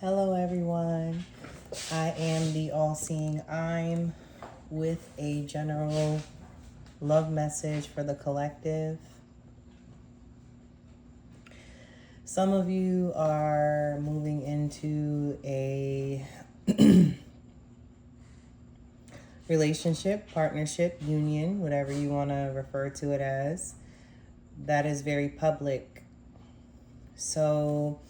Hello, everyone. I am the all-seeing I'm with a general love message for the collective. Some of you are moving into a relationship, partnership, union, whatever you want to refer to it as, that is very public. So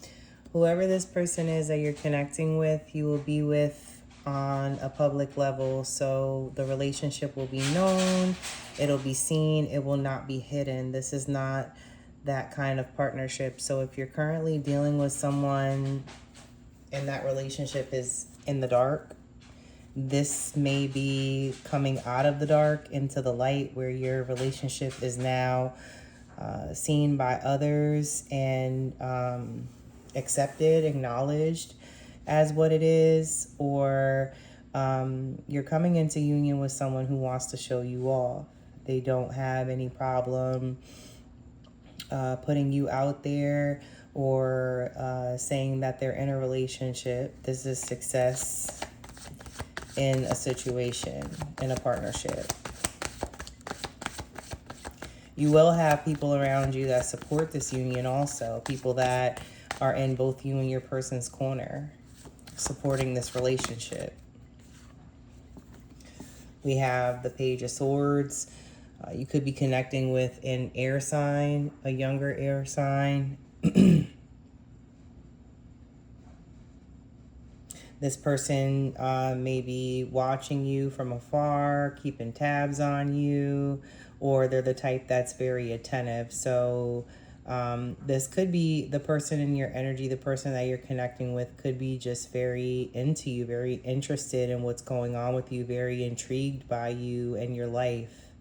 whoever this person is that you're connecting with, you will be with on a public level. So the relationship will be known, it'll be seen, it will not be hidden. This is not that kind of partnership. So if you're currently dealing with someone and that relationship is in the dark, this may be coming out of the dark into the light, where your relationship is now seen by others and accepted, acknowledged as what it is, or you're coming into union with someone who wants to show you off. They don't have any problem putting you out there or saying that they're in a relationship. This is success in a situation, in a partnership. You will have people around you that support this union also, people that are in both you and your person's corner, supporting this relationship. We have the Page of Swords. You could be connecting with an air sign, a younger air sign. This person may be watching you from afar, keeping tabs on you, or they're the type that's very attentive. So this could be the person in your energy, the person that you're connecting with could be just very into you, very interested in what's going on with you, very intrigued by you and your life.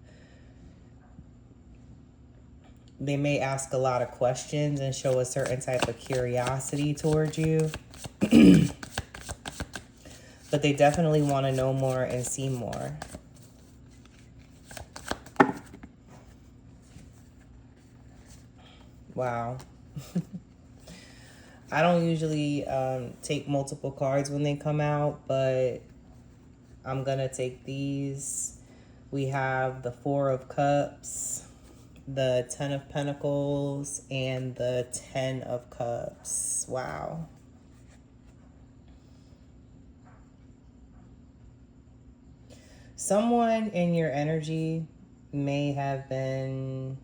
They may ask a lot of questions and show a certain type of curiosity towards you. But they definitely want to know more and see more. Wow. I don't usually take multiple cards when they come out, but I'm going to take these. We have the Four of Cups, the Ten of Pentacles, and the Ten of Cups. Wow. Someone in your energy may have been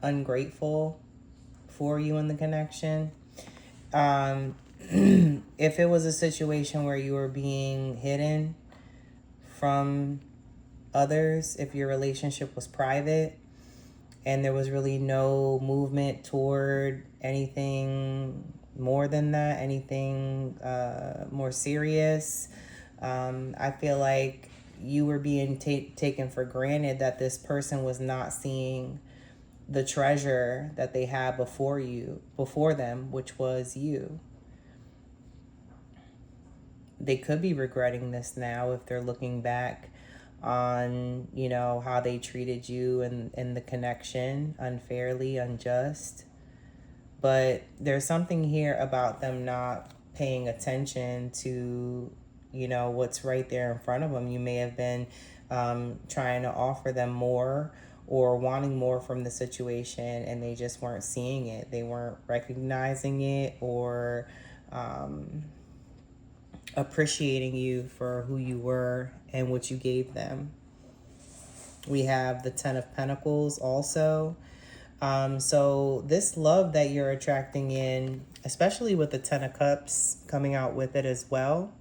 ungrateful for you in the connection. If it was a situation where you were being hidden from others, if your relationship was private and there was really no movement toward anything more than that, anything more serious, I feel like you were being taken for granted, that this person was not seeing the treasure that they had before them, which was you. They could be regretting this now if they're looking back on, how they treated you and the connection, unfairly, unjust. But there's something here about them not paying attention to, what's right there in front of them. You may have been trying to offer them more or wanting more from the situation, and they just weren't seeing it. They weren't recognizing it or appreciating you for who you were and what you gave them. We have the Ten of Pentacles also. So this love that you're attracting in, especially with the Ten of Cups coming out with it as well,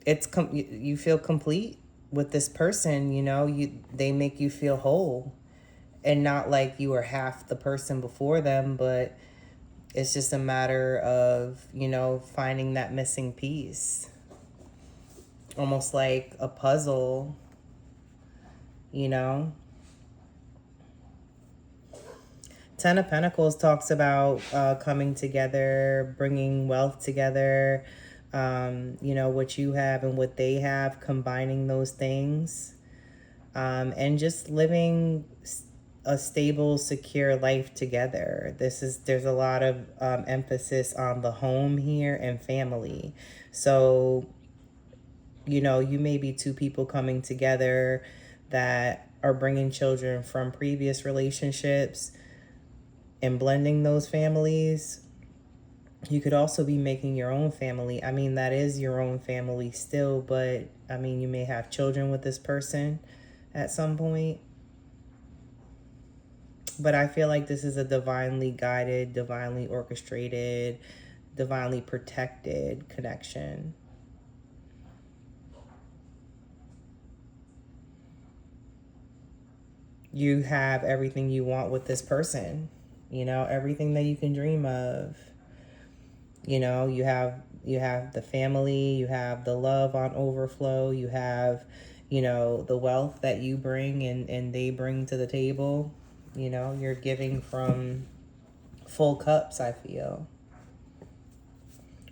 you feel complete with this person. They make you feel whole, and not like you were half the person before them, but it's just a matter of, finding that missing piece. Almost like a puzzle, Ten of Pentacles talks about coming together, bringing wealth together, what you have and what they have, combining those things, and just living a stable, secure life together. There's a lot of emphasis on the home here and family. So, you may be two people coming together that are bringing children from previous relationships and blending those families. You could also be making your own family. I mean, that is your own family still, but I mean, you may have children with this person at some point. But I feel like this is a divinely guided, divinely orchestrated, divinely protected connection. You have everything you want with this person, everything that you can dream of. You have the family, you have the love on overflow, you have, the wealth that you bring and they bring to the table. You're giving from full cups, I feel.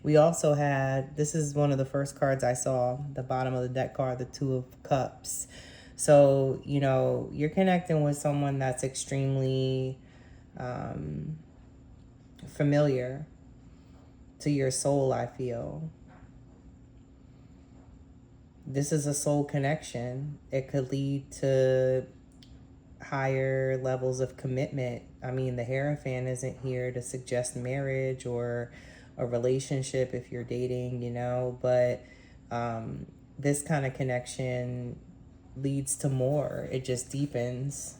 We also had, this is one of the first cards I saw, the bottom of the deck card, the Two of Cups. So, you're connecting with someone that's extremely familiar to your soul, I feel. This is a soul connection. It could lead to higher levels of commitment. I mean, the Hierophant isn't here to suggest marriage or a relationship if you're dating, but this kind of connection leads to more. It just deepens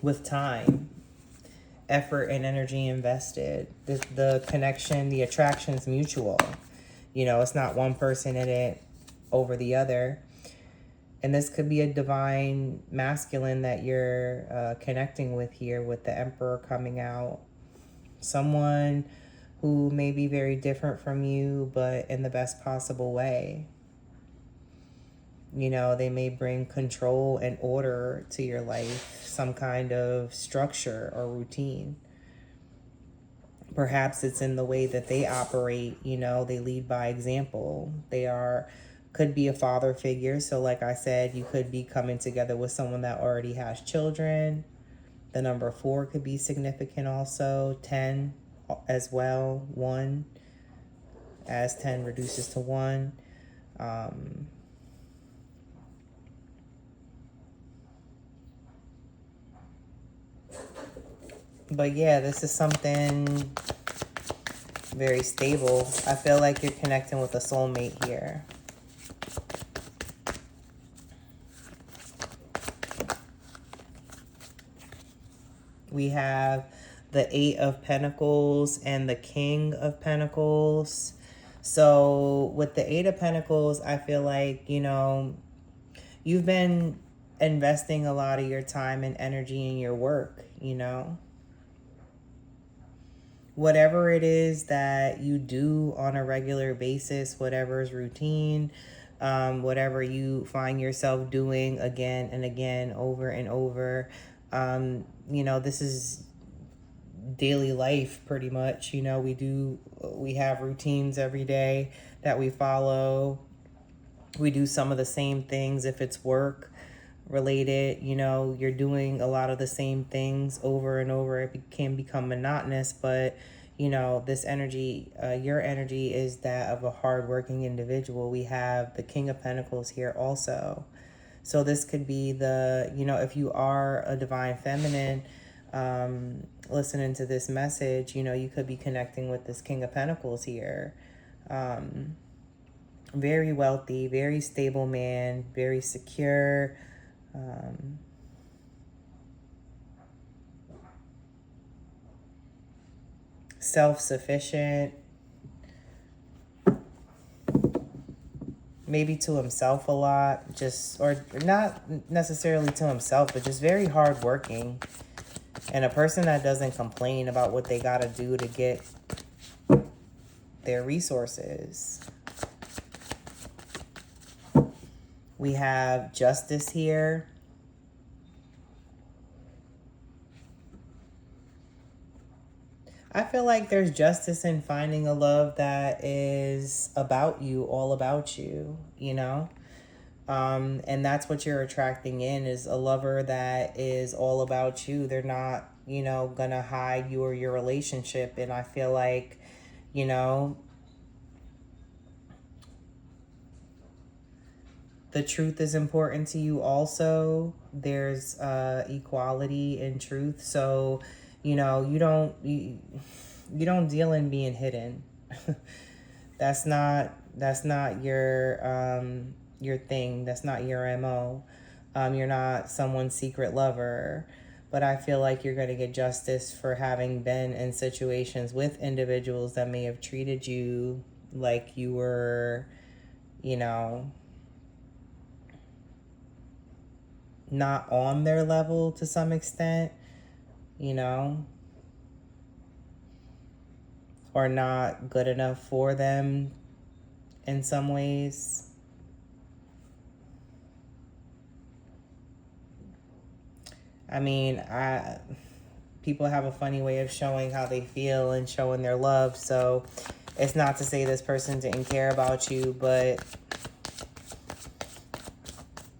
with time, effort, and energy invested. The connection, the attraction is mutual. It's not one person in it over the other. And this could be a divine masculine that you're connecting with here, with the Emperor coming out. Someone who may be very different from you, but in the best possible way. They may bring control and order to your life, some kind of structure or routine. Perhaps it's in the way that they operate, they lead by example. Could be a father figure. So like I said, you could be coming together with someone that already has children. The number 4 could be significant also. 10 as well. 1, as 10 reduces to 1. But yeah, this is something very stable. I feel like you're connecting with a soulmate here. We have the 8 of Pentacles and the King of Pentacles. So with the 8 of Pentacles, I feel like, you've been investing a lot of your time and energy in your work, Whatever it is that you do on a regular basis, whatever is routine, whatever you find yourself doing again and again, over and over, this is daily life pretty much. We have routines every day that we follow. We do some of the same things. If it's work related, you're doing a lot of the same things over and over. It can become monotonous, but this energy, your energy is that of a hardworking individual. We have the King of Pentacles here also. So this could be if you are a divine feminine, listening to this message, you could be connecting with this King of Pentacles here. Very wealthy, very stable man, very secure. Self-sufficient, maybe to himself a lot, or not necessarily to himself, but just very hardworking, and a person that doesn't complain about what they got to do to get their resources. We have Justice here. I feel like there's justice in finding a love that is about you, all about you, And that's what you're attracting in, is a lover that is all about you. They're not, gonna hide you or your relationship. And I feel like, you know, the truth is important to you also. There's equality in truth. So, you don't deal in being hidden. That's not your thing. That's not your MO. You're not someone's secret lover. But I feel like you're going to get justice for having been in situations with individuals that may have treated you like you were, you know, not on their level to some extent, you know, or not good enough for them in some ways. I mean, people have a funny way of showing how they feel and showing their love. So it's not to say this person didn't care about you, but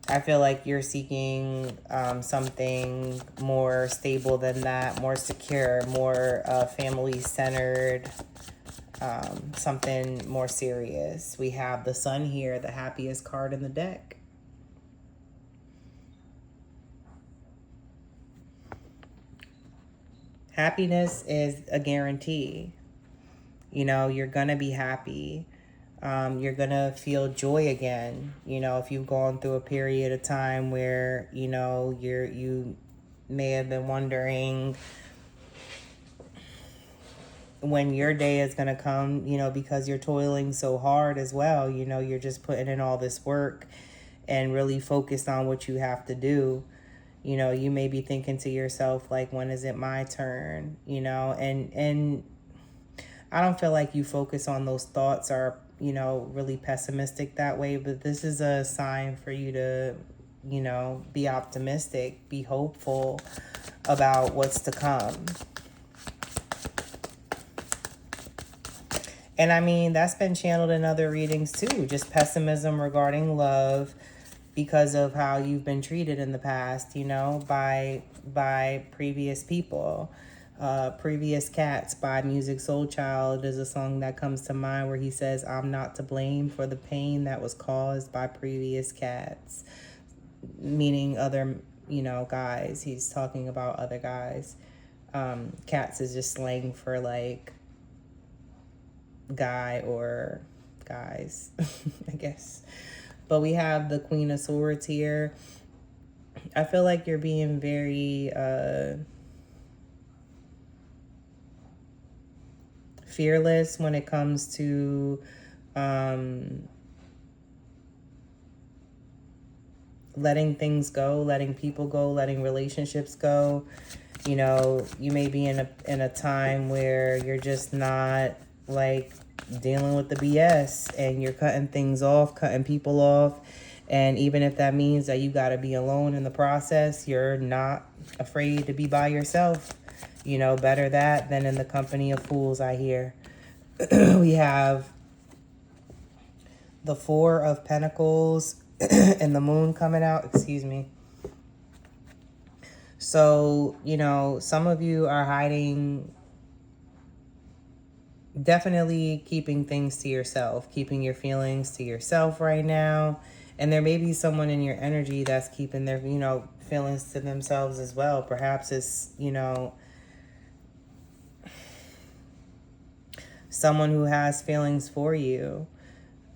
I feel like you're seeking something more stable than that, more secure, more family-centered, something more serious. We have the Sun here, the happiest card in the deck. Happiness is a guarantee. You're going to be happy. You're going to feel joy again. If you've gone through a period of time where, you may have been wondering when your day is going to come, because you're toiling so hard as well. You're just putting in all this work and really focused on what you have to do. You may be thinking to yourself, like, when is it my turn? And I don't feel like you focus on those thoughts are, really pessimistic that way, but this is a sign for you to, be optimistic, be hopeful about what's to come. And I mean, that's been channeled in other readings too, just pessimism regarding love because of how you've been treated in the past, by previous people. Previous Cats by Music Soul Child is a song that comes to mind where he says, "I'm not to blame for the pain that was caused by previous cats," meaning other, guys. He's talking about other guys. Cats is just slang for like guy or guys, I guess. But we have the Queen of Swords here. I feel like you're being very fearless when it comes to letting things go, letting people go, letting relationships go. You may be in a time where you're just not like dealing with the BS and you're cutting things off, cutting people off. And even if that means that you got to be alone in the process, you're not afraid to be by yourself. Better that than in the company of fools, I hear. We have the Four of Pentacles and the Moon coming out. Excuse me. So, some of you are hiding, definitely keeping things to yourself, keeping your feelings to yourself right now. And there may be someone in your energy that's keeping their, feelings to themselves as well. Perhaps it's, someone who has feelings for you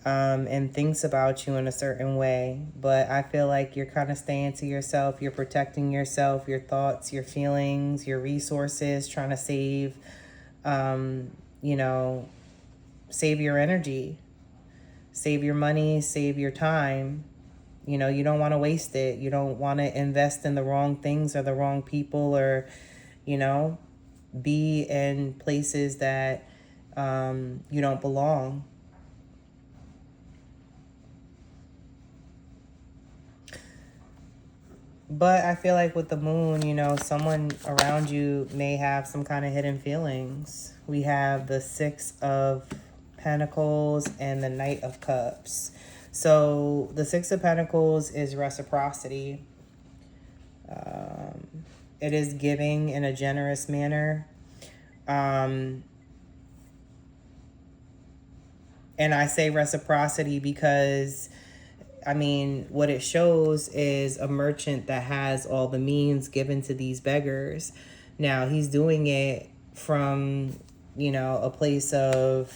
and thinks about you in a certain way. But I feel like you're kind of staying to yourself. You're protecting yourself, your thoughts, your feelings, your resources, trying to save, save your energy, save your money, save your time. You don't want to waste it. You don't want to invest in the wrong things or the wrong people or, be in places that you don't belong. But I feel like with the Moon, someone around you may have some kind of hidden feelings. We have the Six of Pentacles and the Knight of Cups. So the Six of Pentacles is reciprocity. It is giving in a generous manner. And I say reciprocity because, I mean, what it shows is a merchant that has all the means given to these beggars. Now, he's doing it from, a place of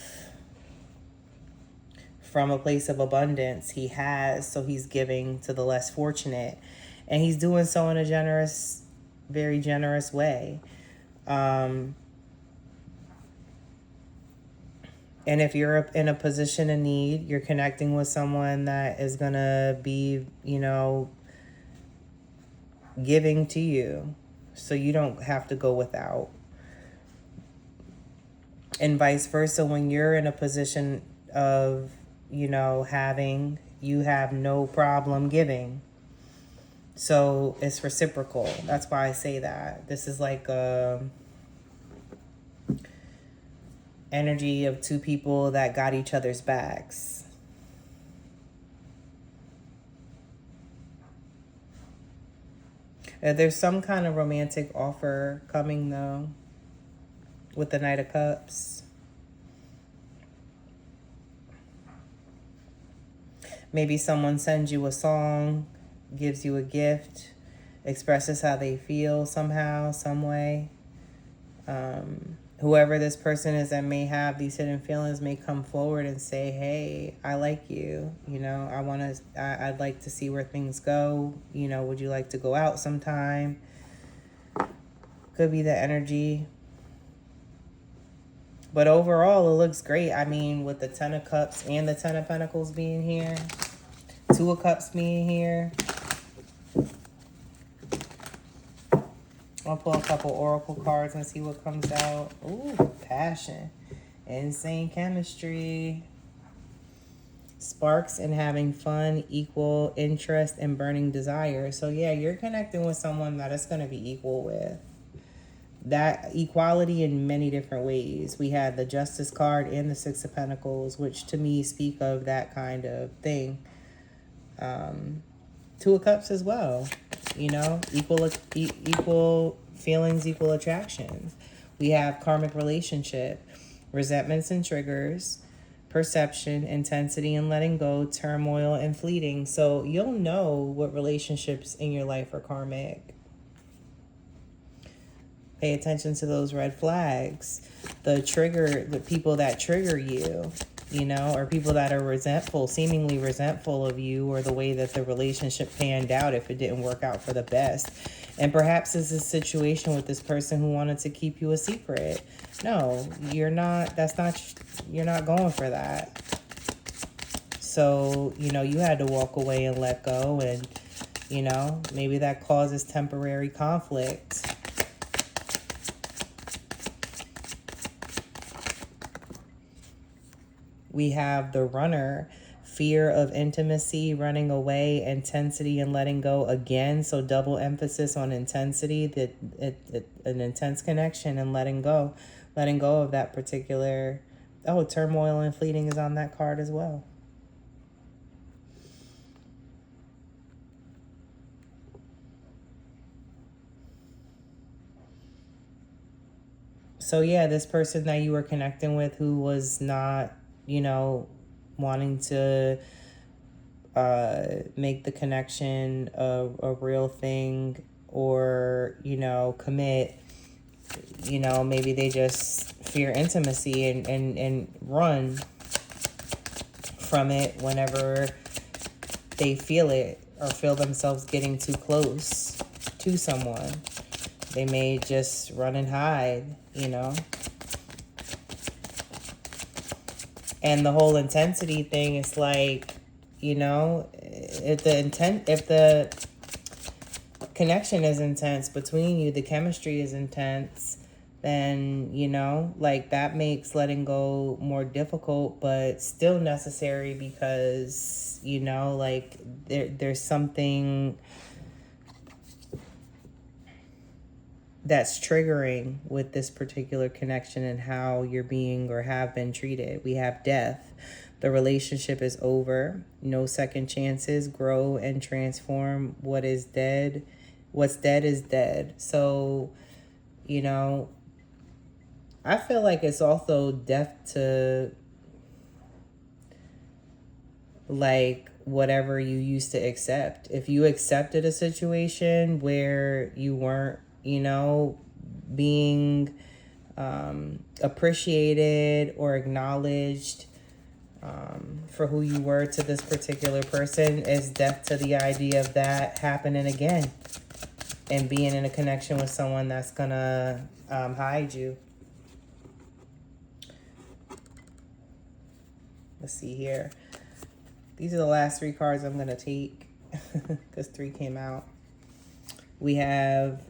abundance. He has, so he's giving to the less fortunate. And he's doing so in a generous, very generous way. And if you're in a position of need, you're connecting with someone that is going to be, giving to you. So you don't have to go without. And vice versa, when you're in a position of, having, you have no problem giving. So it's reciprocal. That's why I say that. This is like a energy of two people that got each other's backs. There's some kind of romantic offer coming, though, with the Knight of Cups. Maybe someone sends you a song, gives you a gift, expresses how they feel somehow, some way. Whoever this person is that may have these hidden feelings may come forward and say, hey, I like you. I'd like to see where things go. Would you like to go out sometime? Could be the energy. But overall, it looks great. I mean, with the Ten of Cups and the Ten of Pentacles being here, Two of Cups being here. I'll pull a couple oracle cards and see what comes out. Ooh, passion. Insane chemistry. Sparks and having fun, equal interest and burning desire. So yeah, you're connecting with someone that it's going to be equal with. That equality in many different ways. We had the Justice card and the Six of Pentacles, which to me speak of that kind of thing. Two of Cups as well. Equal feelings, equal attractions. We have karmic relationship, resentments and triggers, perception, intensity and letting go, turmoil and fleeting. So you'll know what relationships in your life are karmic. Pay attention to those red flags. The people that trigger you, or people that are resentful, seemingly resentful of you or the way that the relationship panned out if it didn't work out for the best. And perhaps this is a situation with this person who wanted to keep you a secret. No, you're not going for that. So, you had to walk away and let go, and, maybe that causes temporary conflict. We have the Runner, fear of intimacy, running away, intensity, and letting go again. So double emphasis on intensity, an intense connection and letting go of that particular. Oh, turmoil and fleeting is on that card as well. So yeah, this person that you were connecting with who was not, wanting to make the connection a real thing or, commit, maybe they just fear intimacy and run from it whenever they feel it or feel themselves getting too close to someone. They may just run and hide, And the whole intensity thing is like, if the connection is intense between you, the chemistry is intense, then, that makes letting go more difficult, but still necessary because, there's something that's triggering with this particular connection and how you're being or have been treated. We have death. The relationship is over. No second chances. Grow and transform what is dead. What's dead is dead. So, you know, I feel like it's also death to like whatever you used to accept. If you accepted a situation where you weren't, you know, being appreciated or acknowledged for who you were to this particular person, is death to the idea of that happening again and being in a connection with someone that's gonna hide you. Let's see here. These are the last 3 cards I'm gonna take because 3 came out. We have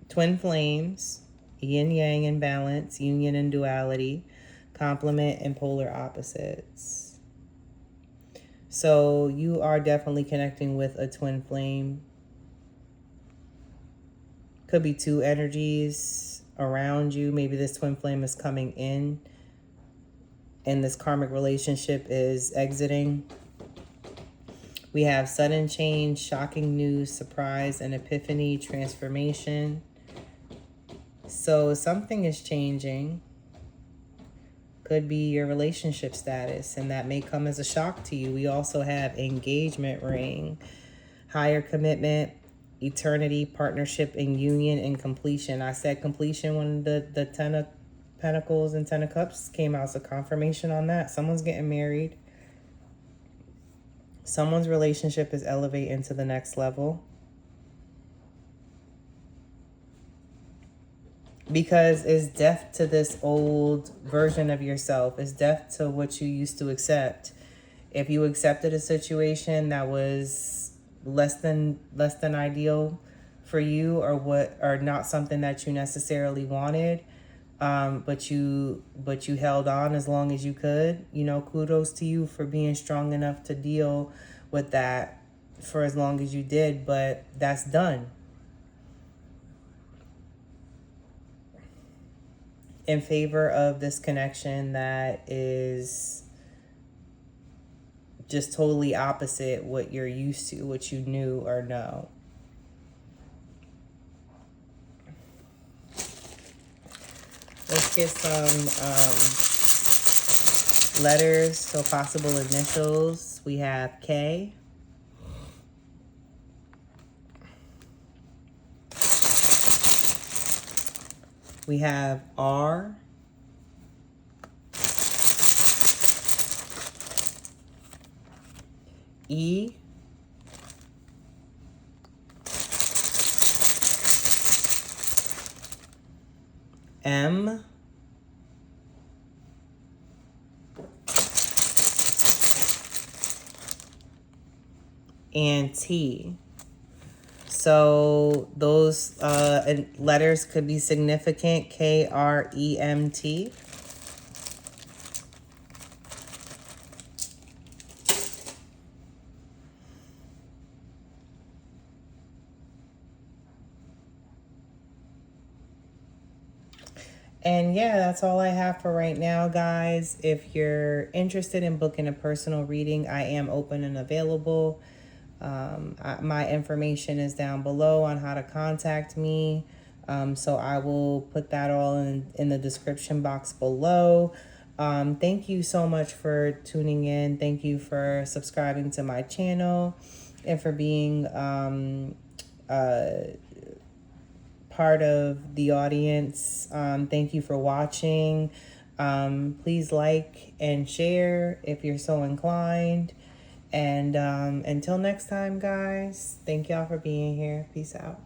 twin flames, yin yang and balance, union and duality, complement and polar opposites. So you are definitely connecting with a twin flame. Could be 2 energies around you. Maybe this twin flame is coming in and this karmic relationship is exiting. We have sudden change, shocking news, surprise, and epiphany, transformation. So something is changing. Could be your relationship status, and that may come as a shock to you. We also have engagement ring, higher commitment, eternity, partnership, and union, and completion. I said completion when the 10 of Pentacles and 10 of Cups came out. So confirmation on that. Someone's getting married. Someone's relationship is elevating to the next level. Because it's death to this old version of yourself. It's death to what you used to accept. If you accepted a situation that was less than ideal for you, or not something that you necessarily wanted, but you held on as long as you could, you know, kudos to you for being strong enough to deal with that for as long as you did, but that's done. In favor of this connection that is just totally opposite what you're used to, what you knew or know. Let's get some letters, so possible initials. We have K. We have R. E. M. And T. So those letters could be significant. KREMT. And yeah, that's all I have for right now, guys. If you're interested in booking a personal reading, I am open and available. My information is down below on how to contact me. So I will put that all in the description box below. Thank you so much for tuning in. Thank you for subscribing to my channel and for being part of the audience. Thank you for watching. Please like and share if you're so inclined. And until next time, guys, thank y'all for being here. Peace out.